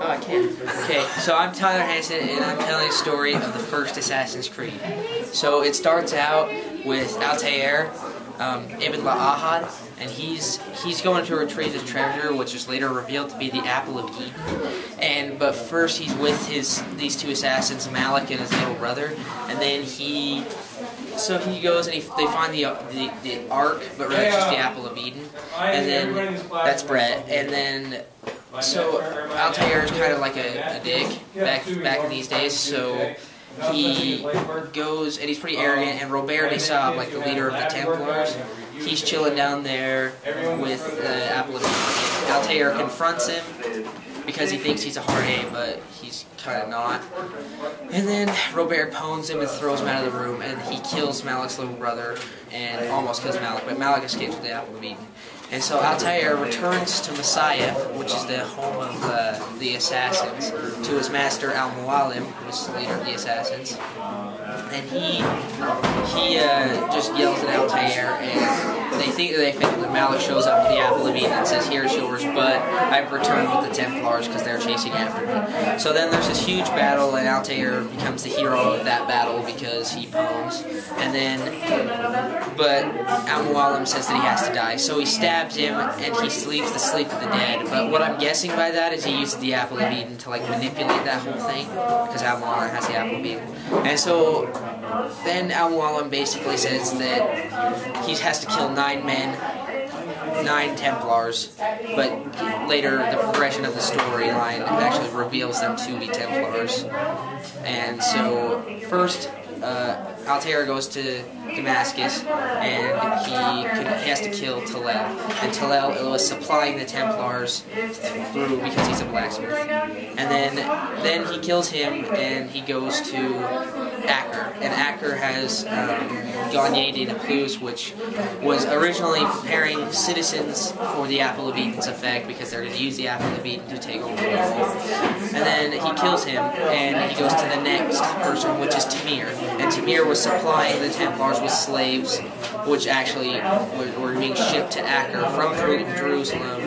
Oh, I can. Okay, so I'm Tyler Hansen, and I'm telling a story of the first Assassin's Creed. So it starts out with Altair, Ibn Ahad, and he's going to retrieve the treasure, which is later revealed to be the Apple of Eden. But first he's with these two assassins, Malik and his little brother, and then he goes and they find the Ark, but really it's just the Apple of Eden, and then that's Brett, and then. So Altair is kind of like a dick back in these days, so he goes and he's pretty arrogant, and Robert de Sab, like the leader of the Templars, he's chilling down there with the Apple of Eden. Altair confronts him because he thinks he's a hard A, but he's kind of not. And then Robert pwns him and throws him out of the room, and he kills Malik's little brother and almost kills Malik, but Malik escapes with the Apple of Eden. And so Altair returns to Messiah, which is the home of the assassins, to his master Al-Mualim, who is the leader of the assassins. And he just yells at Altair, and they think that Malik shows up to the Apple of Eden and says, "Here's yours, but I've returned with the Templars because they're chasing after me." So then there's this huge battle, and Altair becomes the hero of that battle because he pwns. But Al-Mualim says that he has to die, so he stabs him, and he sleeps the sleep of the dead. But what I'm guessing by that is he uses the Apple of Eden to manipulate that whole thing, because Al-Mualim has the Apple of Eden. And so then Al-Mualim basically says that he has to kill 9 men, 9 Templars, but later the progression of the storyline actually reveals them to be Templars. And so first Altair goes to Damascus, and he has to kill Talal. And Talal was supplying the Templars through because he's a blacksmith. And then he kills him, and he goes to Acre. And Acre has Gagne de Naplouse, which was originally preparing citizens for the Apple of Eden's effect, because they're going to use the Apple of Eden to take over the world. And then he kills him, and he goes to the next person, which is Tamir. And Tamir was supplying the Templars with slaves, which actually were being shipped to Acre from Jerusalem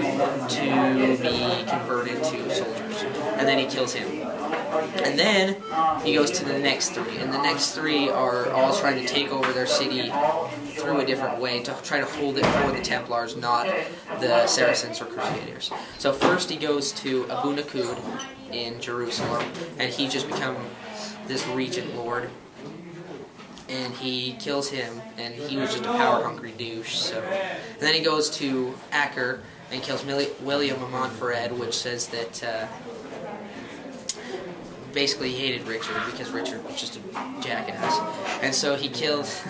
to be converted to soldiers. And then he kills him. And then he goes to the next 3, and the next 3 are all trying to take over their city through a different way, to try to hold it for the Templars, not the Saracens or Crusaders. So first he goes to Abu Nakud in Jerusalem, and he just becomes this regent lord. And he kills him, and he was just a power-hungry douche. So, and then he goes to Acre and kills William of Montferrat, which says that basically he hated Richard because Richard was just a jackass, and so he kills.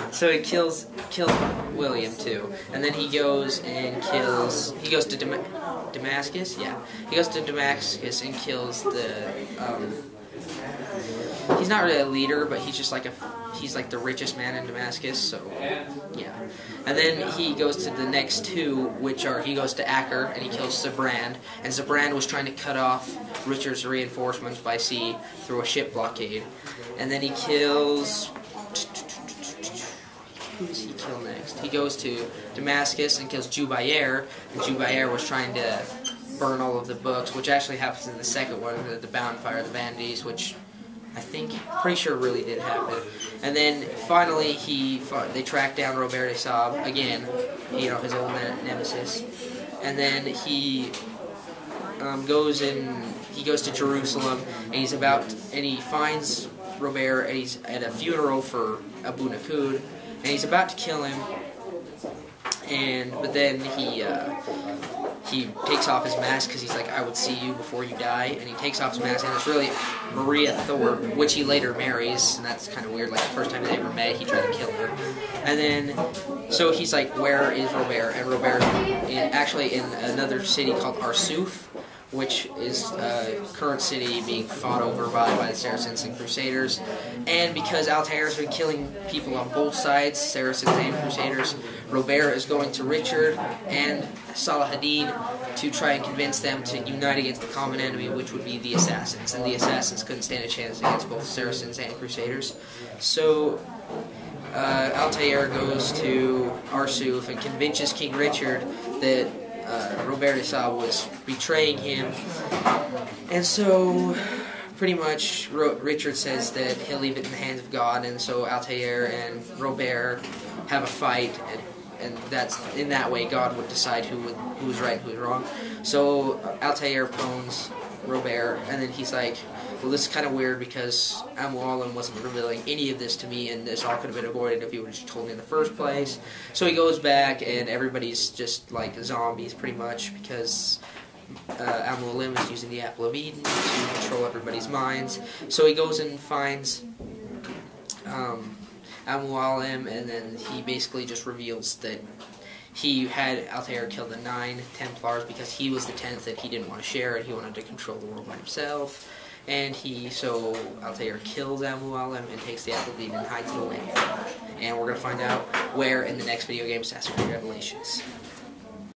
So he kills William too, and then he goes and kills. He goes to Damascus. Yeah, he goes to Damascus and kills the. He's not really a leader, but he's just he's like the richest man in Damascus, so yeah. And then he goes to the next 2, which are, he goes to Acre and he kills Zabrand, and Zabrand was trying to cut off Richard's reinforcements by sea through a ship blockade. And then he kills, who does he kill next? He goes to Damascus and kills Jubayr, and Jubayr was trying to burn all of the books, which actually happens in the second one, the Bound Fire of the Bandies, which pretty sure really did happen. And then finally they track down Robert de Sab again, his old nemesis. And then he goes to Jerusalem, and he finds Robert, and he's at a funeral for Abu Nakud, and he's about to kill him. But then he takes off his mask because he's like, "I would see you before you die," and he takes off his mask, and it's really Maria Thorpe, which he later marries, and that's kind of weird. Like, the first time they ever met, he tried to kill her. And then, so he's like, "Where is Robert?" And Robert actually in another city called Arsuf, which is a current city being fought over by the Saracens and Crusaders. And because Altair has been killing people on both sides, Saracens and Crusaders, Robert is going to Richard and Salah ad-Din to try and convince them to unite against the common enemy, which would be the Assassins. And the Assassins couldn't stand a chance against both Saracens and Crusaders. So Altair goes to Arsuf and convinces King Richard that Robert de Sable was betraying him. And so, pretty much, Richard says that he'll leave it in the hands of God, and so Altair and Robert have a fight, and that's in that way God would decide who was right and who was wrong. So Altair phones Robert, and then he's like, well, this is kind of weird because Al-Mualim wasn't revealing any of this to me, and this all could have been avoided if he would have just told me in the first place. So he goes back, and everybody's just like zombies pretty much because Al-Mualim is using the Apple of Eden to control everybody's minds. So he goes and finds Al-Mualim, and then he basically just reveals that he had Altair kill the 9 Templars because he was the 10th that he didn't want to share it. He wanted to control the world by himself. And so Altair kills Al-Mualim and takes the Apple of Eden and hides it away. And we're going to find out where in the next video game, Assassin's Creed Revelations.